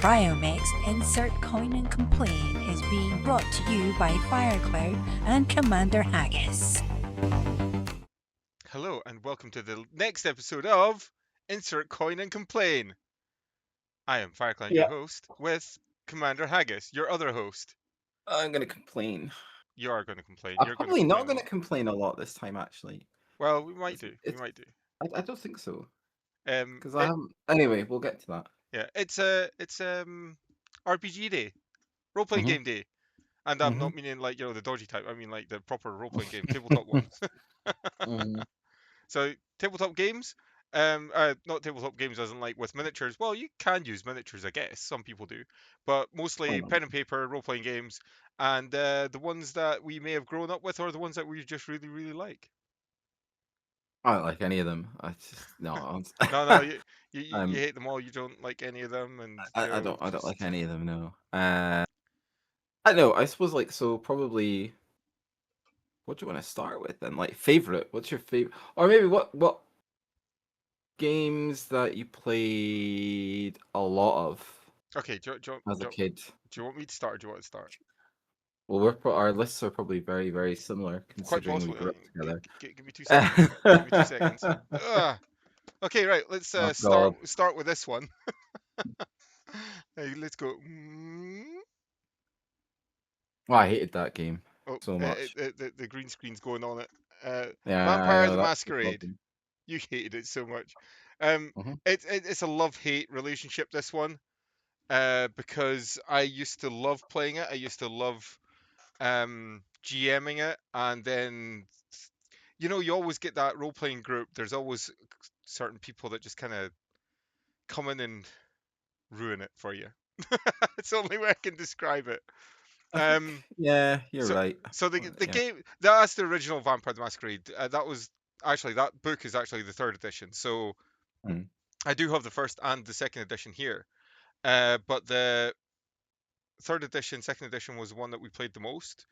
Cryomix Insert Coin and Complain is being brought to you by Fireclown and Commander Haggis. Hello and welcome to the next episode of Insert Coin and Complain. I am Fireclown, your host, with Commander Haggis, your other host. I'm going to complain. You are going to complain. I'm You're probably gonna not going to complain a lot this time, actually. Well, we might do. We might do. I don't think so. Um, Because I haven't. Anyway, we'll get to that. Yeah, it's RPG day, role-playing game day, and I'm not meaning like the dodgy type. I mean like the proper role-playing game, tabletop ones. So tabletop games. Not tabletop games as in like with miniatures. Well, you can use miniatures, I guess. Some people do, but mostly pen and paper role-playing games, and the ones that we may have grown up with, or the ones that we just really, really like. I don't like any of them. I just no. No, you hate them all. You don't like any of them, and I don't like any of them. No. I know. I suppose probably. What do you want to start with then? Like favorite? What's your favorite? Or maybe what games that you played a lot of? Okay, as a kid. Do you want me to start, or do you want to start? Well, our lists are probably very, very similar considering we grew up together. Give me 2 seconds. Give me 2 seconds. Okay, right. Let's start with this one. Hey, let's go. Well, I hated that game so much. The green screen's going on it. Vampire the Masquerade. You hated it so much. It's a love-hate relationship, this one. Because I used to love playing it. I used to love GMing it, and then you always get that role-playing group. There's always certain people that just kind of come in and ruin it for you. It's the only way I can describe it. Yeah, you're right. So the game, that's the original Vampire the Masquerade. That book is actually the 3rd edition. So I do have the 1st and the 2nd edition here. But the 3rd edition, 2nd edition was the one that we played the most.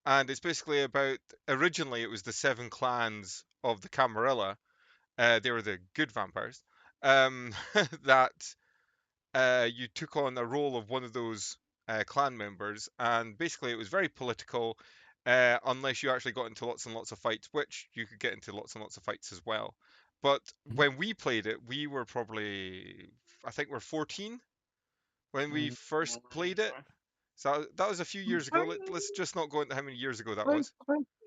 And it's basically about, originally it was the 7 clans of the Camarilla. They were the good vampires. That you took on a role of one of those clan members. And basically it was very political, unless you actually got into lots and lots of fights, which you could get into lots and lots of fights as well. But when we played it, we were probably, I think we're 14 when we first played it. So that was a few years ago. Let's just not go into how many years ago that was.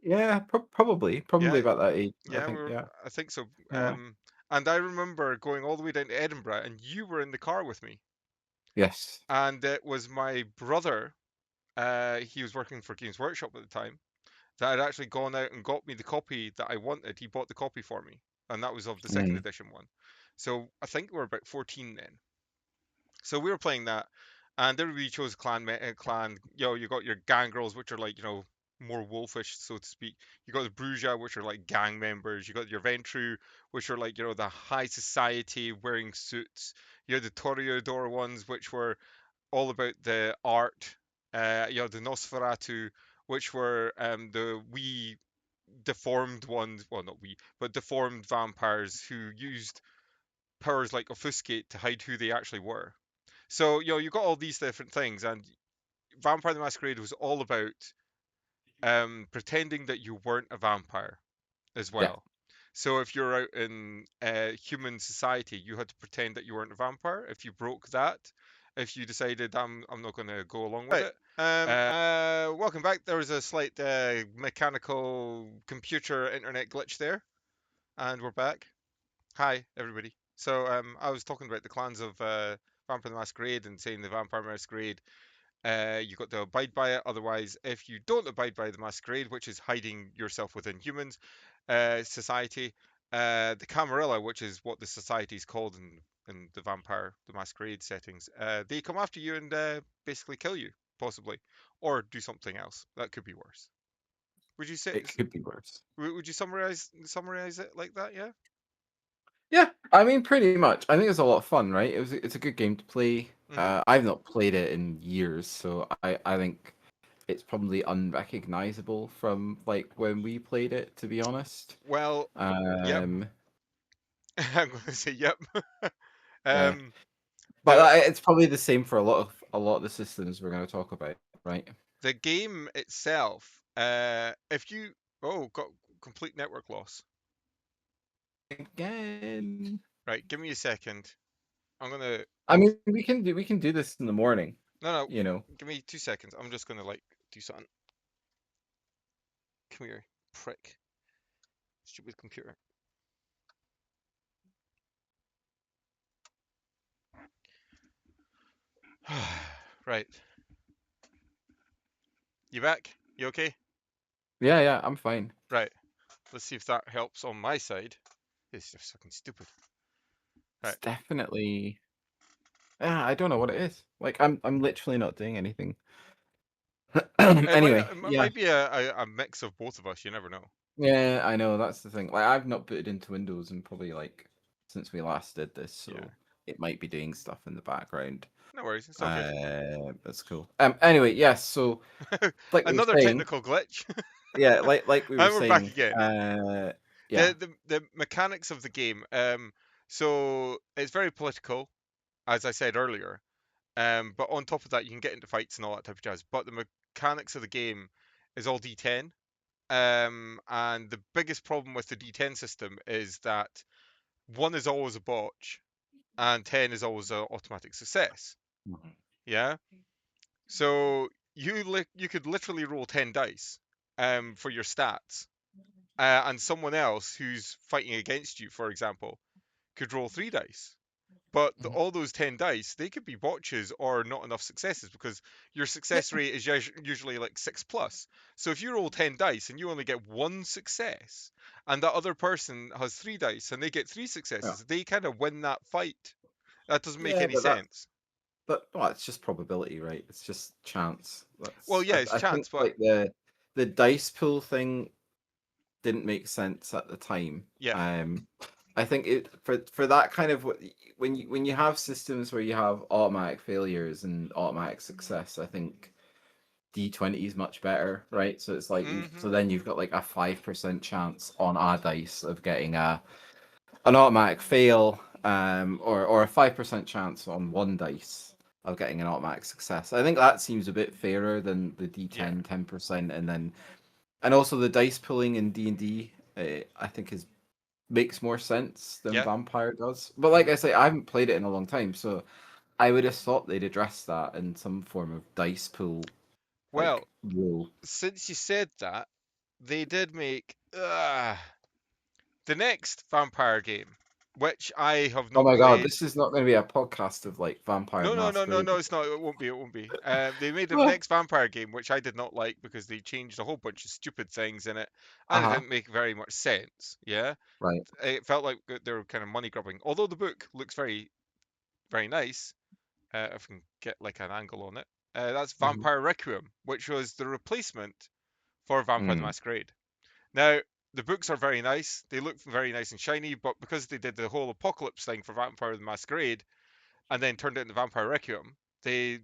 Yeah, probably about that age. I think so. Yeah. And I remember going all the way down to Edinburgh, and you were in the car with me. Yes. And it was my brother. He was working for Games Workshop at the time. That had actually gone out and got me the copy that I wanted. He bought the copy for me, and that was of the 2nd edition one. So I think we were about 14 then. So we were playing that. And everybody chose clan. You got your gangrels, which are like, more wolfish, so to speak. You got the Bruja, which are like gang members. You got your Ventru, which are like, the high society wearing suits. You had the Toreador ones, which were all about the art. You had the Nosferatu, which were the wee deformed ones. Well, not wee, but deformed vampires who used powers like Offuscate to hide who they actually were. So, you got all these different things, and Vampire the Masquerade was all about pretending that you weren't a vampire as well. Yeah. So if you're out in human society, you had to pretend that you weren't a vampire. If you broke that, if you decided I'm not going to go along with it. Welcome back. There was a slight mechanical computer internet glitch there, and we're back. Hi, everybody. So I was talking about the clans of Vampire the Masquerade and saying the Vampire Masquerade, you got to abide by it. Otherwise, if you don't abide by the Masquerade, which is hiding yourself within humans society, the Camarilla, which is what the society is called in the Vampire the Masquerade settings, they come after you and basically kill you, possibly, or do something else. That could be worse. Would you say it could be worse? Would you summarize it like that? Yeah. Yeah, I mean, pretty much. I think it's a lot of fun, right? It's a good game to play. I've not played it in years, so I think it's probably unrecognizable from like when we played it, to be honest. Well, yep. I'm going to say yep. But But Now, it's probably the same for a lot of the systems we're going to talk about, right? the game itself, if you got complete network loss. Again. Right, give me a second. I'm gonna. I mean, we can do this in the morning. No, You know. give me 2 seconds. I'm just gonna like do something. Come here, prick. Stupid computer. Right. You back? You okay? Yeah, I'm fine. Right. Let's see if that helps on my side. It's just fucking stupid. It's Right. definitely. Yeah, I don't know what it is. Like, I'm literally not doing anything. Anyway, It yeah. might be a mix of both of us. You never know. Yeah, I know, that's the thing. Like, I've not booted into Windows in probably like since we last did this, so Yeah. it might be doing stuff in the background. No worries. It's all good. That's cool. Anyway, yes, so like we were Another saying, technical glitch. yeah, like we were And we're back saying, again. yeah. The mechanics of the game. So it's very political, as I said earlier. But on top of that, you can get into fights and all that type of jazz. But the mechanics of the game is all D10. And the biggest problem with the D10 system is that 1 is always a botch, and 10 is always an automatic success. Mhm. Yeah. So you could literally roll 10 dice, for your stats, and someone else who's fighting against you, for example, could roll 3 dice. But Mhm. all those 10 dice, they could be botches or not enough successes, because your success rate is usually like 6 plus. So if you roll 10 dice and you only get 1 success, and that other person has 3 dice and they get 3 Yeah. successes, they kind of win that fight. That doesn't make Yeah, any sense. well, it's just probability, right? It's just chance. Well, yeah, it's I think chance, but like the dice pool thing didn't make sense at the time. yeah. I think it for that kind of when you have systems where you have automatic failures and automatic success, I think D20 is much better, right? So it's like Hmm. so then you've got like a 5% chance on a dice of getting an automatic fail, or a 5% chance on one dice of getting an automatic success. I think that seems a bit fairer than the Yeah. D10 10%, and also the dice pulling in D&D, I think makes more sense than Yeah. Vampire does. But like Hmm. I say, I haven't played it in a long time, so I would have thought they'd address that in some form of dice pool like Well, rule. since you said that, they did make the next vampire game, which I have Oh not my god, played. this is not going to be a podcast of like Vampire No, the no, no, no, Masquerade. no, it's not. It won't be. It won't be. They made the Ah, next vampire game, which I did not like because they changed a whole bunch of stupid things in it, and it uh-huh. didn't make very much sense. Yeah, Right. it felt like they were kind of money grubbing. Although the book looks very, very nice, if I can get like an angle on it. That's Mm-hmm. Vampire Requiem, which was the replacement for Vampire the Mm. Masquerade. Now, the books are very nice. They look very nice and shiny, but because they did the whole apocalypse thing for Vampire the Masquerade and then turned it into Vampire Requiem, they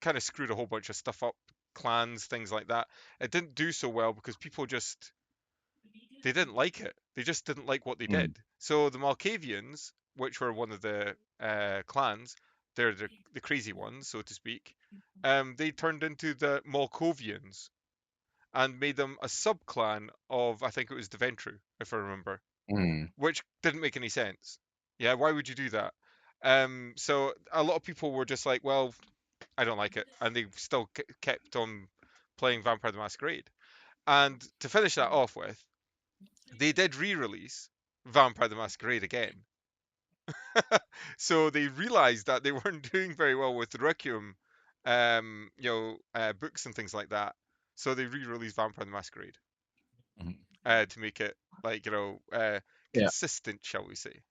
kind of screwed a whole bunch of stuff up, clans, things like that. It didn't do so well because people just they didn't like it. They just didn't like what they did. Mm. So the Malkavians, which were one of the clans, they're the crazy ones, so to speak. They turned into the Malkovians and made them a subclan of, I think it was the Ventru, if I remember, Mm. which didn't make any sense. Yeah, why would you do that? So a lot of people were just like, well, I don't like it, and they still kept on playing Vampire the Masquerade. And to finish that off with, they did re-release Vampire the Masquerade again. So they realized that they weren't doing very well with the Requiem, books and things like that. So they re-released Vampire the Masquerade, Mm. to make it like Yeah, consistent, shall we say?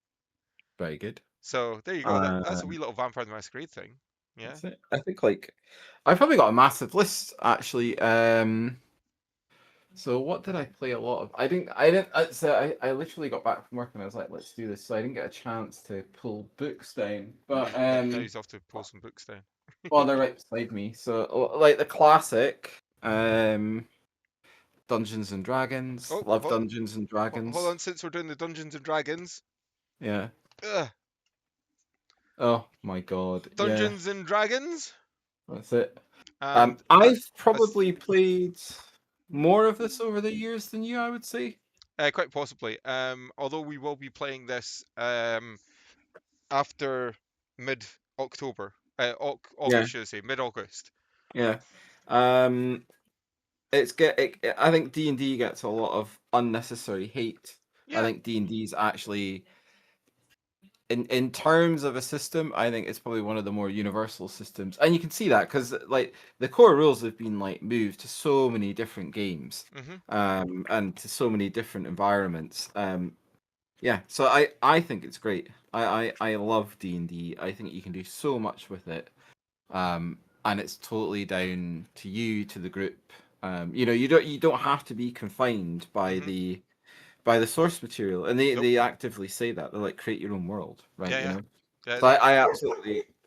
very good. So there you go. That's a Um, wee little Vampire the Masquerade thing. Yeah. that's it. I think like I've probably got a massive list actually. So what did I play a lot of? I literally got back from work and I was like, let's do this. So I didn't get a chance to pull books down. But Now you have to pull some books down. well, they're right beside me. So like the classic, Dungeons and Dragons. Oh, Love Dungeons and hold Dragons. on. Since we're doing the Dungeons and Dragons, Yeah. ugh, Oh, My God. Dungeons and Dragons, Yeah, that's it. and I've that's probably played more of this over the years than you, I would say. quite possibly. Although we will be playing this after mid-October, Yeah, August, should I say, mid-August. yeah. I think D&D gets a lot of unnecessary hate. I Yeah. think D&D is actually, in terms of a system, I think it's probably one of the more universal systems, and you can see that because like the core rules have been like moved to so many different games, Mhm. and to so many different environments. Yeah, so I think it's great. I love D&D. I think you can do so much with it. And it's totally down to you, to the group. You don't have to be confined Mhm. by the source material, and they Nope. they actively say that they're like, create your own world, right? Yeah, yeah. So I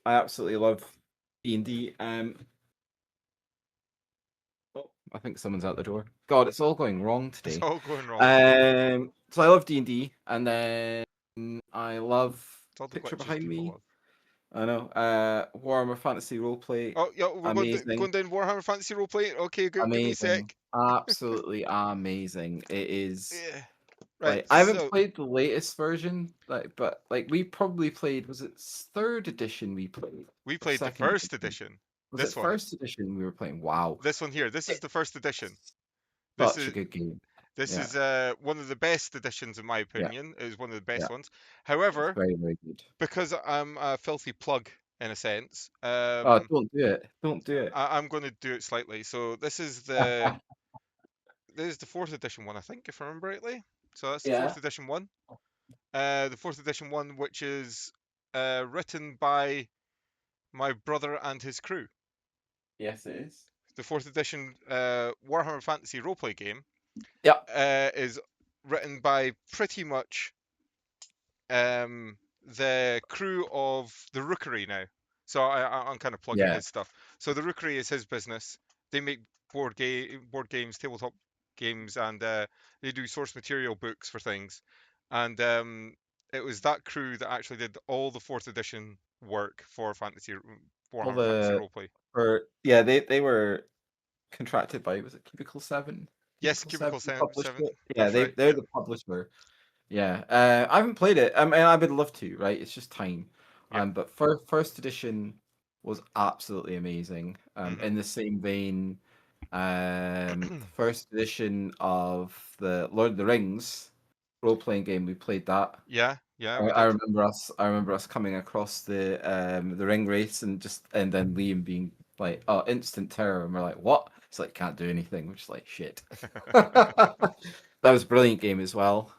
absolutely love D&D. Oh, I think someone's out the door. God, it's all going wrong It's today. all going wrong today. So I love D&D, and then I love It's all the picture glitches behind people me. love. I know. Warhammer Fantasy Roleplay, Oh, yeah, we're amazing. going down Warhammer Fantasy Roleplay. Okay, give me a Amazing. sec. Absolutely amazing. It is Yeah. Right. like I haven't So played the latest version, but we probably played, was it third edition we played? we Or played the second first edition? edition. Was it This one. first edition we were playing? Wow. This one here. This is It's the first edition. This such a is good game. this Yeah. is one of the best editions in my Yeah. opinion. It is one of the Yeah. best ones. It's However, very, very good. because I'm a filthy plug in a sense, Oh, don't do it. Don't do it. I'm going to do it slightly. So this is the fourth edition one, I think, if I remember rightly. So that's the Yeah. fourth edition one. The fourth edition one, which is written by my brother and his crew. Yes, it is. The fourth edition Warhammer Fantasy Roleplay game Yeah. is written by pretty much the crew of the Rookery now. So I'm kind of plugging Yeah. his stuff. So the Rookery is his business. They make board games, tabletop games, and they do source material books for things. And it was that crew that actually did all the fourth edition work for All Warhammer Fantasy the Roleplay. they were contracted by, was it Cubicle 7? Yes, Cubicle 7 published Seven. it. Yeah, That's right. they're Yep. the publisher. Yeah. I haven't played it. I mean, I would love to, right? It's just time. Yep. But first edition was absolutely amazing. In the same vein, first edition of the Lord of the Rings role-playing game, we played that. Yeah. Yeah. I, We I did. remember us. I remember us coming across the ring race, and then Liam being like, "Oh, instant terror," and we're like, "What?" It's like, can't do anything. We're just like, "Shit." That was a brilliant game as well.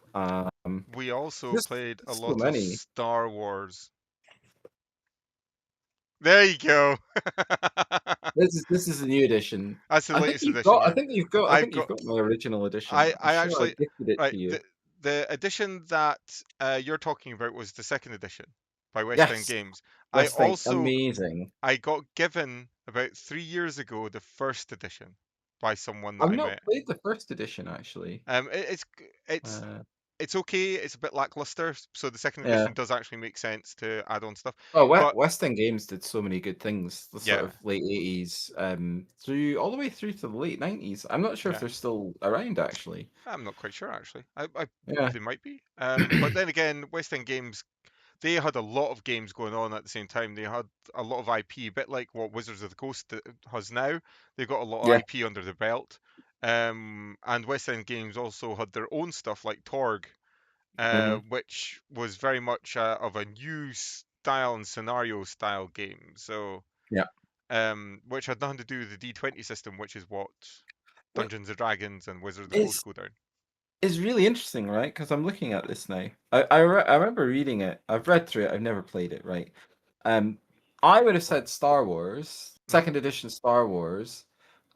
We also Just played a so lot of many. Star Wars. There you go. This is a new edition. That's the I think latest you've edition. got. I Yeah, think you've got. I I've think you've got. got my original edition. I I'm I sure I actually gifted it right to you. the edition that you're talking about was the second edition by West End Yes, Games. I this thing also amazing. I got given about 3 years ago the first edition by someone that I've I not met. played the first edition actually. It's Uh, it's okay. It's a bit lackluster, so the second yeah. edition does actually make sense to add on stuff. Oh, But West End Games did so many good things. The sort yeah, of late 80s, through all the way through to the late 90s. I'm not sure if yeah. they're still around actually. I'm not quite sure actually. I Yeah. they might be. But then again, West End Games, they had a lot of games going on at the same time. They had a lot of IP, a bit like what Wizards of the Coast has now. They've got a lot of Yeah. IP under their belt. And West End Games also had their own stuff like Torg, Hmm. which was very much of a new style and scenario style game. So, Yeah. which had nothing to do with the D20 system, which is what Well, Dungeons and Dragons and Wizards of the Coast it's go down. it's really interesting, right? Because I'm looking at this now. I remember reading it. I've read through it. I've never played it, right? Um, I would have said Star Wars, Hmm. second edition Star Wars,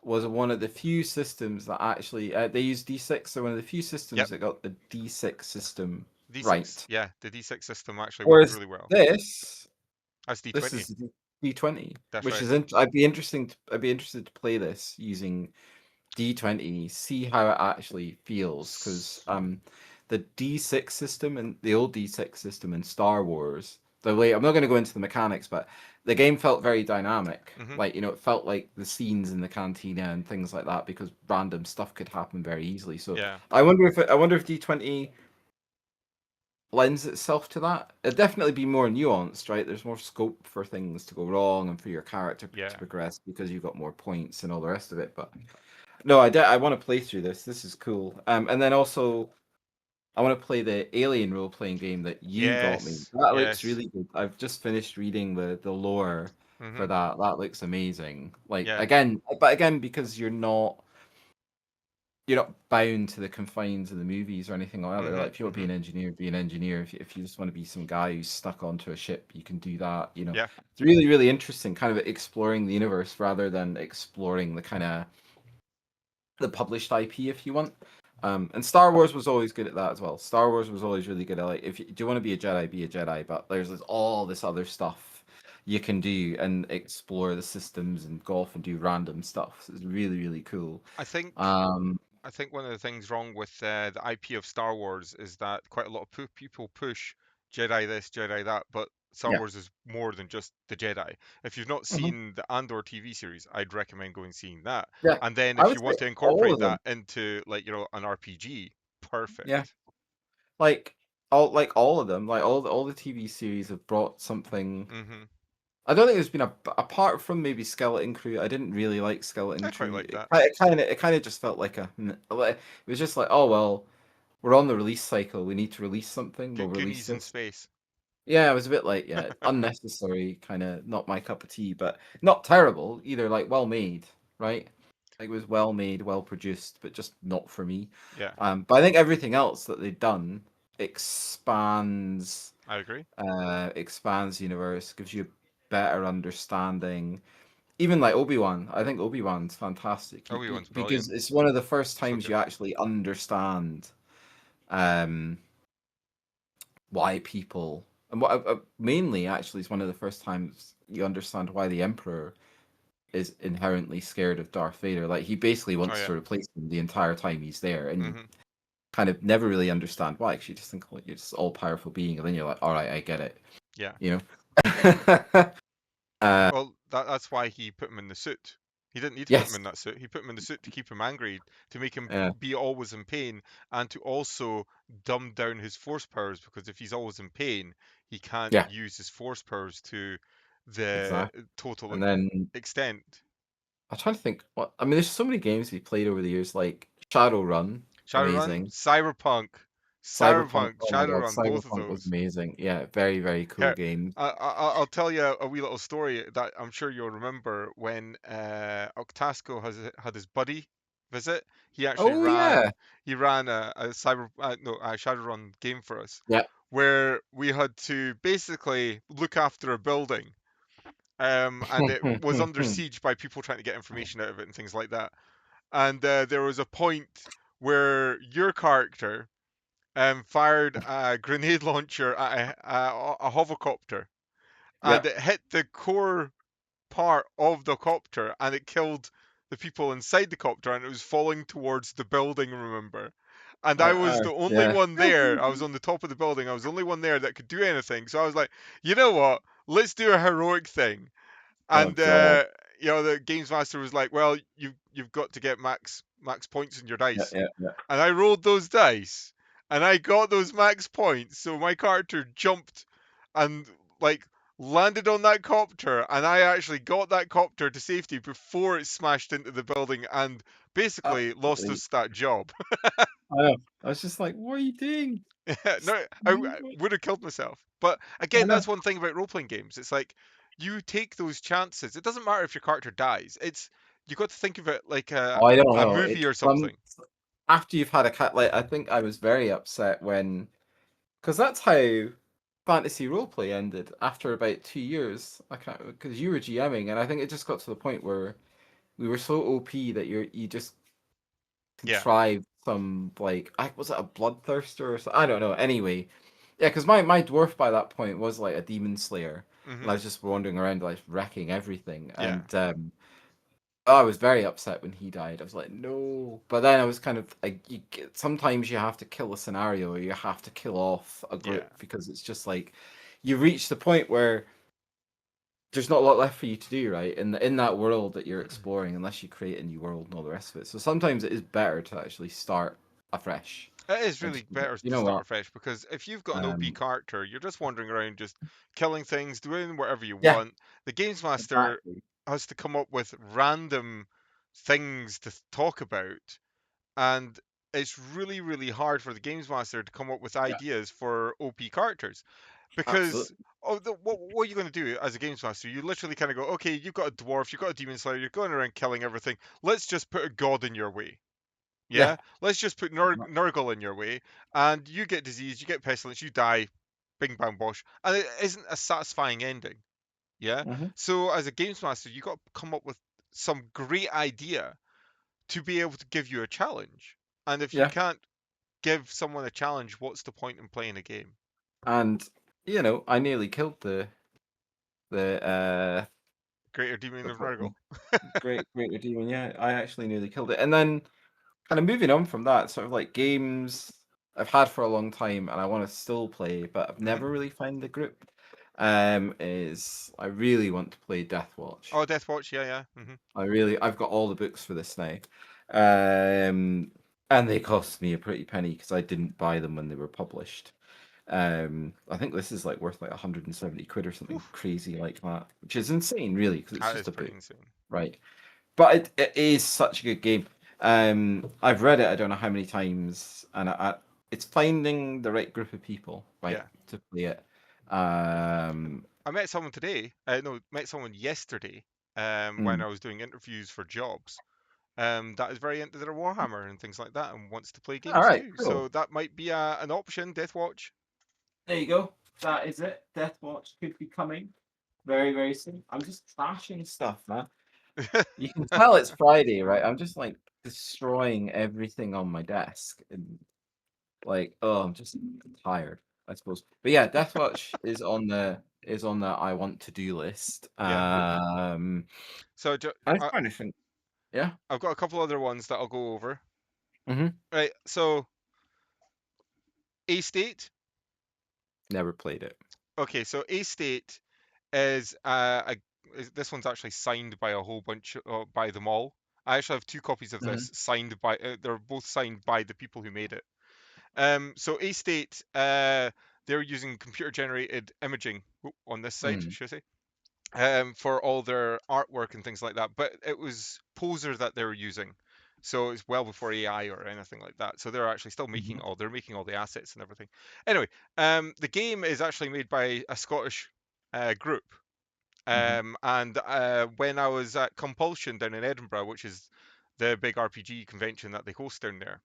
was one of the few systems that actually they used D6. So one of the few Yep. systems that got the D6 system D6, right. yeah, the D6 system actually worked Whereas really well. this That's this D20. is D20, That's which right. is I'd be interested to play this using D20, see how it actually feels, because S- the D6 system and the old D6 system in Star Wars the way, I'm not going to go into the mechanics, but the game felt very dynamic. Mhm. Like, it felt like the scenes in the cantina and things like that, because random stuff could happen very easily. So Yeah. I wonder if D20 lends itself to that. It'd definitely be more nuanced, right? There's more scope for things to go wrong and for your character Yeah. to progress because you've got more points and all the rest of it. But no, I want to play through this. This is cool. And then also, I want to play the Alien role playing game that you got me. Yes. That looks Yes. really good. I've just finished reading the lore for Mhm. that. That looks amazing. Like, Yeah. again, because you're not bound to the confines of the movies or anything like that. Like, Mhm. if you want to be an engineer, be an engineer. If you just want to be some guy who's stuck onto a ship, you can do that. Yeah. It's really, really interesting, kind of exploring the universe rather than exploring the kind of the published IP, if you want. And Star Wars was always good at that as well. Star Wars was always really good at, like, if you do you want to be a Jedi, be a Jedi. But there's all this other stuff you can do and explore the systems and go off and do random stuff. So it's really, really cool. I think Um, I think one of the things wrong with the IP of Star Wars is that quite a lot of people push Jedi this, Jedi that, but Star yeah. Wars is more than just the Jedi. If you've not Mhm. seen the Andor TV series, I'd recommend going seeing that. Yeah, And then I if would you say want to all incorporate of them. that into like, an RPG, Yeah, perfect. like all of them, like all the TV series have brought something. Mhm. I don't think there's been apart from maybe Skeleton Crew. I didn't really like Skeleton I quite Crew. like that. It kind of just felt like it was just like, oh well, we're on the release cycle. We need to release something. We'll release Goonies in this. space. Yeah, it was a bit like, yeah, unnecessary, kind of not my cup of tea, but not terrible either. Like, well made, right? Like, it was well made, well produced, but just not for me. Yeah, But I think everything else that they've done expands I agree. expands the universe, gives you a better understanding. Even like Obi-Wan, I think Obi-Wan's fantastic Obi-Wan's because brilliant. it's one of the first So times good. you actually understand um why people, and what mainly actually is one of the first times you understand why the Emperor is inherently scared of Darth Vader. Like, he basically Oh wants yeah. to replace him the entire time he's there, and you Mhm. kind of never really understand why. Because you just think, oh, you're just all powerful being, and then you're like, all right, I get it. Yeah. You know? Well, that's why he put him in the suit. He didn't need to put him Yes. in that suit. He put him in the suit to keep him angry, to make him Yeah. be always in pain, and to also dumb down his force powers, because if he's always in pain, he can't Yeah. use his force powers to the Exactly. total And then extent. I'm trying to think. What I mean, there's so many games we played over the years, like Shadowrun, Shadowrun, amazing. Cyberpunk, Cyberpunk. Oh my god, Shadowrun, both of Cyberpunk was those. amazing. Yeah, very, very cool Here, game. I'll tell you a wee little story that I'm sure you'll remember when Octasco had his buddy visit. He actually Oh yeah. ran a cyber no a Shadowrun game for us, Yeah. where we had to basically look after a building, and it was under siege by people trying to get information out of it and things like that. And there was a point where your character fired a grenade launcher at a hovercopter, Yeah. and it hit the core part of the copter, and it killed the people inside the copter, and it was falling towards the building, remember? And I was the only Yeah. one there. I was on the top of the building. I was the only one there that could do anything. So I was like, you know what? Let's do a heroic thing. Oh And god. the games master was like, well, you've got to get max points in your Yeah. dice. Yeah. Yeah. And I rolled those dice, and I got those max points. So my character jumped and like landed on that copter, and I actually got that copter to safety before it smashed into the building, and basically lost Absolutely. us that job. I know. I was just like, what are you doing? No, I would have killed myself. But I again, know. that's one thing about role playing games. It's like you take those chances. It doesn't matter if your character dies. It's you got to think of it like Oh, I don't a know. movie It's or something. after you've had a cat. Like, I think I was very upset when, because that's how fantasy roleplay ended after about 2 years. I can't, because you were GMing, and I think it just got to the point where we were so OP that you just Yeah. contrived some, like, was it a bloodthirster or something? I don't know. Anyway, yeah, because my dwarf by that point was like a demon slayer, and I Hmm. was just wandering around like wrecking everything, Yeah. and I was very upset when he died. I was like, no. But then I was kind of like, sometimes you have to kill a scenario, or you have to kill off a Yeah. group, because it's just like, you reach the point where there's not a lot left for you to do, right? In that world that you're exploring, unless you create a new world and all the rest of it. So sometimes it is better to actually start afresh. It is And really just, better you to know start what? afresh because if you've got an OP Um, character, you're just wandering around, just killing things, doing whatever you yeah, want. The games master exactly. has to come up with random things to talk about, and it's really, really hard for the games master to come up with Yeah, ideas for OP characters because absolutely. what are you going to do as a games master? You literally kind of go, okay, you've got a dwarf, you've got a demon slayer, you're going around killing everything. Let's just put a god in your way. Yeah. Yeah, let's just put Nurgle in your way, and you get disease, you get pestilence, you die, bing bang bosh, and it isn't a satisfying ending. Yeah, Hmm. so as a games master, you got to come up with some great idea to be able to give you a challenge. And if you Yeah. can't give someone a challenge, what's the point in playing a game? And I nearly killed the Greater Demon the of Nurgle. fucking great redeeming. Yeah, I actually nearly killed it. And then kind of moving on from that, sort of like games I've had for a long time and I want to still play, but I've Hmm. never really found the group. Is I really want to play Death Watch. Oh, Death Watch, yeah, yeah. Hmm. I've got all the books for this now. Um, and they cost me a pretty penny because I didn't buy them when they were published. I think this is like worth like 170 quid or something crazy like that, which is insane, really, because it's That just is a pretty book, insane. right? But it is such a good game. I've read it I don't know how many times, and it's finding the right group of people, right, Yeah. to play it. Um, I met someone today, no, met someone yesterday, when mm. I was doing interviews for jobs, that is very into their Warhammer and things like that and wants to play All games right, too. cool. So that might be an option, Death Watch. There you go. That is it. Death Watch could be coming very, very soon. I'm just trashing stuff, man. You can tell it's Friday, right? I'm just like destroying everything on my desk, and like, oh, I'm just tired, I suppose. But yeah, Death Watch is on the I want to do list. Yeah. So I was trying to think. Yeah. I've got a couple other ones that I'll go over. Mm-hmm. Right. So A State. Never played it. Okay. So A State is this one's actually signed by a whole bunch by them all. I actually have two copies of Mm-hmm. this signed by. They're both signed by the people who made it. So A State, they're using computer generated imaging on this side, Mm-hmm. should I say, for all their artwork and things like that. But it was Poser that they were using, so it's well before AI or anything like that. So they're actually still Mm-hmm. they're making all the assets and everything. Anyway, the game is actually made by a Scottish group. Mm-hmm. And when I was at Compulsion down in Edinburgh, which is the big RPG convention that they host down there,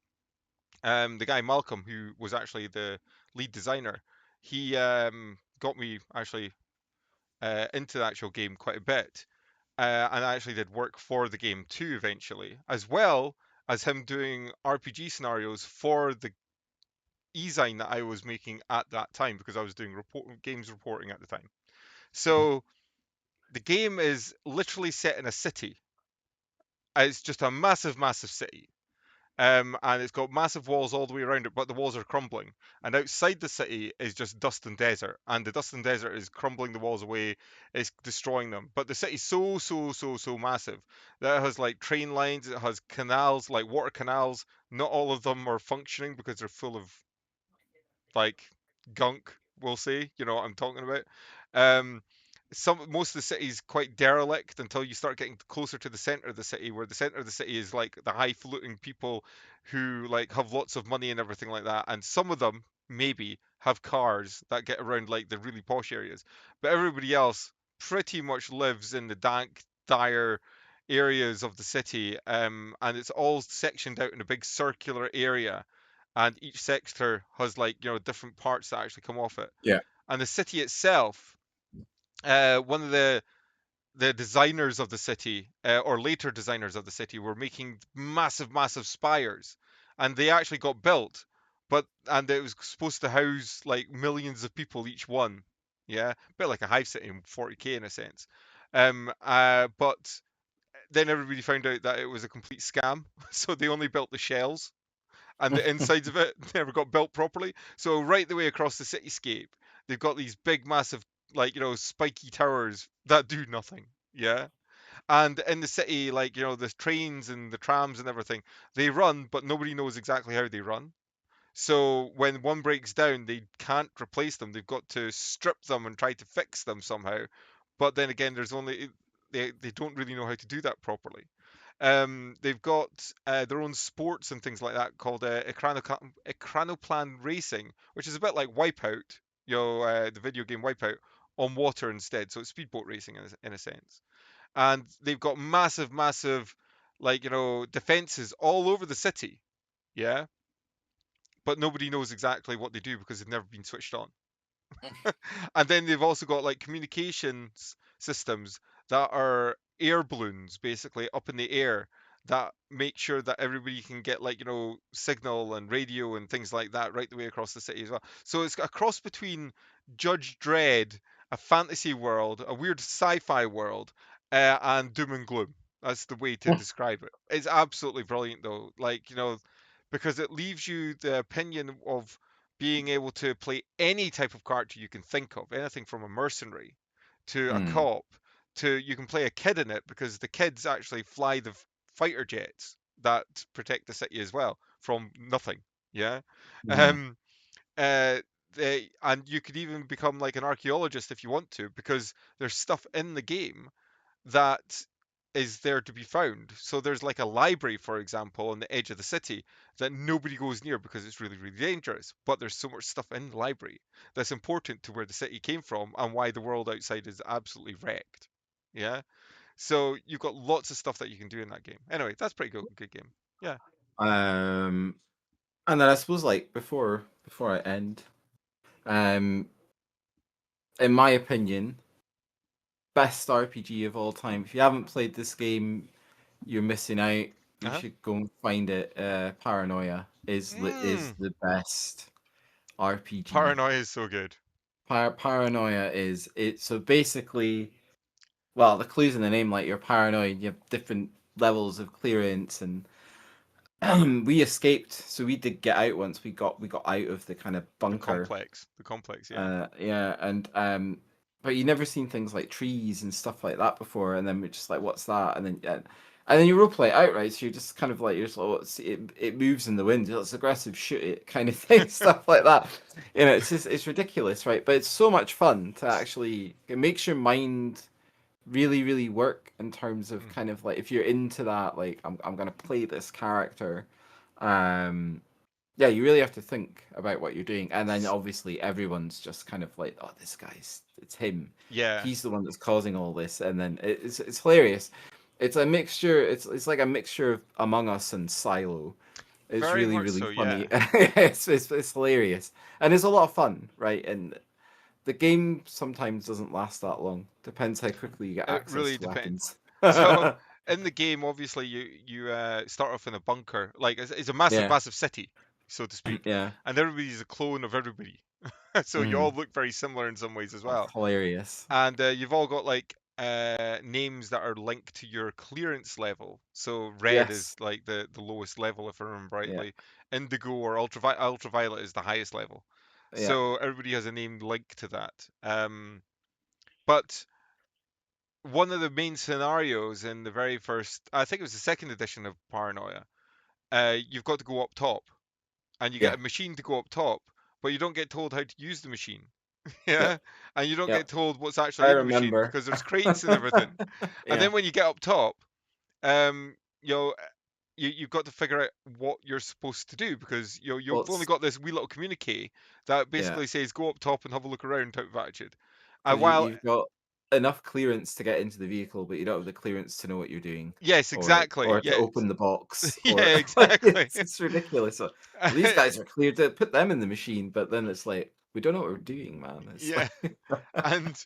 the guy Malcolm, who was actually the lead designer, he got me actually into the actual game quite a bit, and I actually did work for the game too eventually, as well as him doing RPG scenarios for the e-zine that I was making at that time because I was doing games reporting at the time. So the game is literally set in a city. It's just a massive, massive city. And it's got massive walls all the way around it, but the walls are crumbling. And outside the city is just dust and desert, and the dust and desert is crumbling the walls away, it's destroying them. But the city's so, so, so, so massive that it has like train lines, it has canals, like water canals. Not all of them are functioning because they're full of like gunk, we'll say. You know what I'm talking about. Um, most of the city is quite derelict until you start getting closer to the center of the city, where the center of the city is like the high-fluting people who like have lots of money and everything like that. And some of them maybe have cars that get around like the really posh areas, but everybody else pretty much lives in the dank, dire areas of the city. And it's all sectioned out in a big circular area, and each sector has like different parts that actually come off it. Yeah. And the city itself, one of the designers of the city, or later designers of the city, were making massive, massive spires, and they actually got built, and it was supposed to house like millions of people each one. Yeah, a bit like a hive city in 40K in a sense. But then everybody found out that it was a complete scam, so they only built the shells and the insides of it never got built properly. So right the way across the cityscape, they've got these big, massive, like, spiky towers that do nothing. Yeah. And in the city, like, the trains and the trams and everything, they run, but nobody knows exactly how they run. So when one breaks down, they can't replace them. They've got to strip them and try to fix them somehow. But then again, there's only they don't really know how to do that properly. They've got their own sports and things like that called Ecranoplan Racing, which is a bit like Wipeout, the video game Wipeout, on water instead. So it's speedboat racing in a sense. And they've got massive, massive, like, defenses all over the city. Yeah. But nobody knows exactly what they do because they've never been switched on. And then they've also got like communications systems that are air balloons basically up in the air that make sure that everybody can get, like, signal and radio and things like that right the way across the city as well. So it's a cross between Judge Dredd, a fantasy world, a weird sci-fi world, and doom and gloom. That's the way to describe it. It's absolutely brilliant though, like, because it leaves you the opinion of being able to play any type of character you can think of, anything from a mercenary to a cop to you can play a kid in it because the kids actually fly the fighter jets that protect the city as well from nothing. Yeah. Yeah. Um, and you could even become like an archaeologist if you want to, because there's stuff in the game that is there to be found. So there's like a library, for example, on the edge of the city that nobody goes near because it's really, really dangerous. But there's so much stuff in the library that's important to where the city came from and why the world outside is absolutely wrecked. Yeah. So you've got lots of stuff that you can do in that game. Anyway, that's pretty good game. Yeah. And then I suppose like before I end, in my opinion, best RPG of all time. If you haven't played this game, you're missing out. You should go and find it. Paranoia is the best RPG. Paranoia is so good. Paranoia is it. So basically, well, the clues in the name, like you're paranoid. You have different levels of clearance, and we escaped. So we did get out once. We got out of the kind of bunker. The complex, yeah. Yeah, and but you never seen things like trees and stuff like that before, and then we're just like, what's that? And then you roleplay it out, right? So you're just kind of like, it moves in the wind. It's aggressive, shoot it kind of thing, stuff like that. It's ridiculous, right? But it's so much fun to actually. It makes your mind really, really work in terms of kind of like if you're into that, like I'm gonna play this character. Yeah, you really have to think about what you're doing, and then obviously everyone's just kind of like, oh, it's him. Yeah. He's the one that's causing all this, and then it's hilarious. It's a mixture. It's like a mixture of Among Us and Silo. It's Very really, much really so, funny. yeah. It's hilarious, and it's a lot of fun, right? And the game sometimes doesn't last that long. Depends how quickly you get It access really to depends. weapons. So in the game, obviously, you start off in a bunker. Like it's a massive, Yeah. massive city, so to speak. Yeah. And everybody's a clone of everybody. So you all look very similar in some ways as well. Hilarious. And you've all got like names that are linked to your clearance level. So red is like the lowest level, if I remember rightly. Indigo or ultraviolet is the highest level. So everybody has a name linked to that. But one of the main scenarios in the very first, I think it was the second edition of Paranoia, you've got to go up top, and you get a machine to go up top, but you don't get told how to use the machine. Yeah, and you don't get told what's actually in the machine because there's crates and everything. And then when you get up top, you know, you've got to figure out what you're supposed to do because you've only got this wee little communique that basically says go up top and have a look around type of attitude. And while you've got enough clearance to get into the vehicle, but you don't have the clearance to know what you're doing. yes, exactly, or to open the box. Yeah, exactly. It's ridiculous. So, these guys are cleared to put them in the machine, but then it's like we don't know what we're doing, man. Yeah, and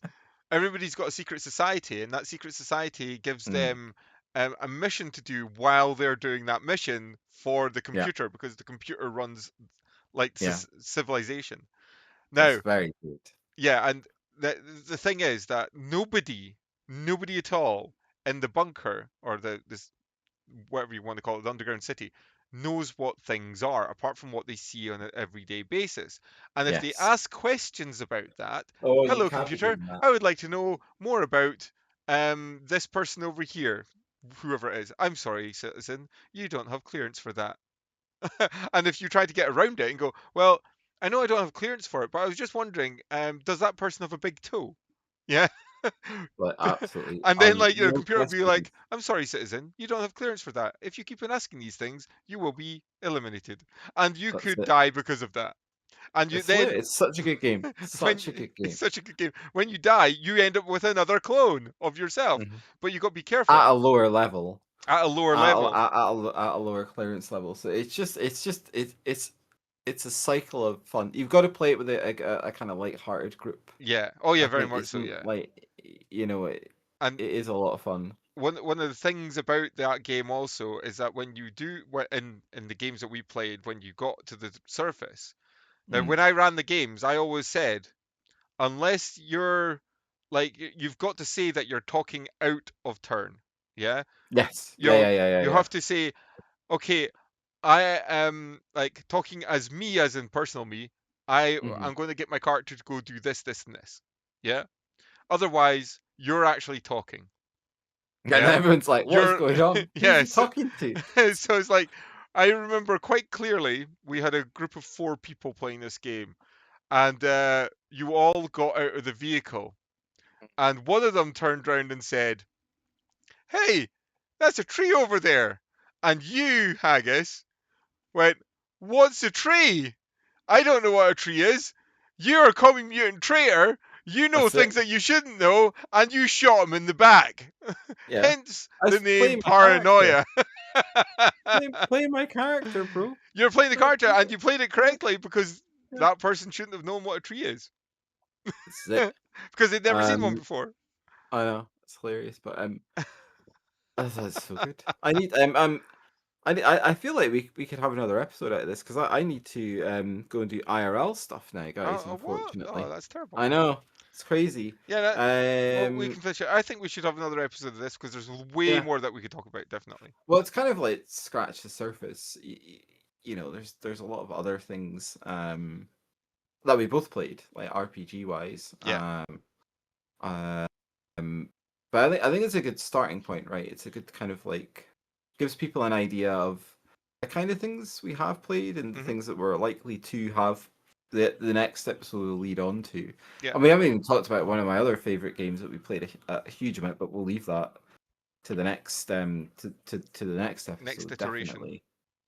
everybody's got a secret society, and that secret society gives them a mission to do while they're doing that mission for the computer because the computer runs like civilization. Now, it's very good. Yeah, and the thing is that nobody at all in the bunker or this whatever you want to call it, the underground city, knows what things are, apart from what they see on an everyday basis. And if they Yes. ask questions about that, Oh, you hello, can't be computer, doing that. I would like to know more about this person over here, whoever it is. I'm sorry, citizen, you don't have clearance for that. And if you try to get around it and go, well, I know I don't have clearance for it, but I was just wondering, does that person have a big toe? Yeah. Like absolutely And then, like, no computer will be questions. like, I'm sorry, citizen, you don't have clearance for that. If you keep on asking these things, you will be eliminated. And you That's could it. die because of that. And you then, It's such a good game. when Such a good it's game. such a good game. When you die, you end up with another clone of yourself. Mhm. But you got to be At careful a lower level. at a lower At level. a lower clearance level. So it's a cycle of fun. You've got to play it with a kind of light-hearted group. Yeah. Oh, yeah, I very think much it's so, yeah. like it And is a lot of fun. one of the things about that game also is that when you do in the games that we played, when you got to the surface. Now, Mm. when I ran the games, I always said, unless you're like you've got to say that you're talking out of turn. Yeah. Yes. You know, you Yeah. have to say, okay, I am like talking as me, as in personal me. Mhm. I'm going to get my character to go do this, this, and this. Yeah. Otherwise, you're actually talking. And Yeah. everyone's like, "What is You're going on? Who's he yes. talking to?" So it's like I remember quite clearly we had a group of 4 people playing this game, and you all got out of the vehicle, and one of them turned around and said, "Hey, that's a tree over there," and you, Haggis, went, "What's a tree? I don't know what a tree is. You're a common mutant traitor. You know That's it. things that you shouldn't know, and you shot him in the back." Yeah. Hence I the was name playing my character. Paranoia. Play my character, bro. You're playing the Like, character, and you played it yeah, correctly because yeah. that person shouldn't have known what a tree is This is it. because they'd never seen one Um, before. I know it's hilarious, but that's so good. I feel like we could have another episode out of this because I need to go and do IRL stuff now, guys. What? Oh, Unfortunately, that's terrible. I know it's crazy. Yeah, well, we Um, can finish it. I think we should have another episode of this because there's way yeah. more that we could talk about, definitely. Well, it's kind of like scratch the surface. You know, there's a lot of other things that we both played, like RPG wise. Yeah. But I think it's a good starting point, right? It's a good kind of like gives people an idea of the kind of things we have played and the Mhm. things that we're likely to have the next episode will lead on to. Yeah. And we haven't even talked about one of my other favorite games that we played a huge amount, but we'll leave that to the next to the next episode. Next iteration. Definitely.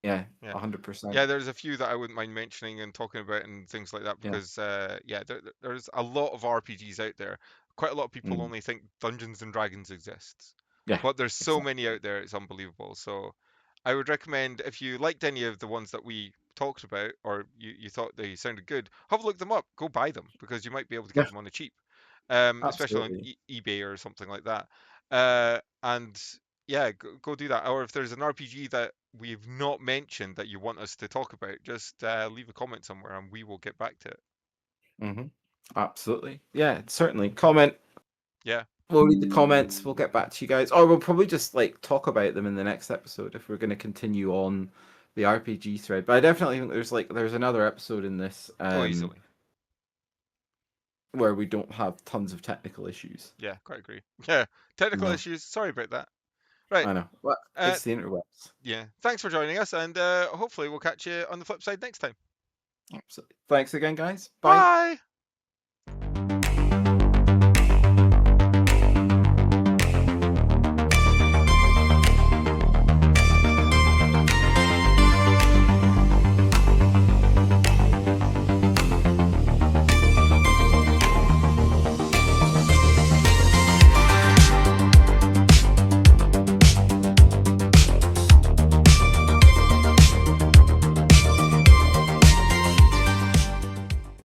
Yeah, Yeah. 100%. Yeah, there's a few that I wouldn't mind mentioning and talking about and things like that Yeah. because there's a lot of RPGs out there. Quite a lot of people Mm. only think Dungeons and Dragons exists. Yeah, But there's so exactly. many out there, it's unbelievable. So I would recommend if you liked any of the ones that we talked about or you thought they sounded good, have a look them up, go buy them because you might be able to get Yeah, them on the cheap, especially on absolutely. eBay or something like that. And yeah, go do that. Or if there's an RPG that we've not mentioned that you want us to talk about, just leave a comment somewhere and we will get back to it. Mm-hmm. Absolutely. Yeah, certainly. Comment. Yeah. We'll read the comments. We'll get back to you guys, or we'll probably just like talk about them in the next episode if we're going to continue on the RPG thread. But I definitely think there's another episode in this Oh, easily. where we don't have tons of technical issues. Yeah, quite agree. Yeah, technical No. issues. Sorry about that. Right. I know. Well, it's the interwebs. Yeah. Thanks for joining us, and hopefully we'll catch you on the flip side next time. Absolutely. Thanks again, guys. Bye. Bye.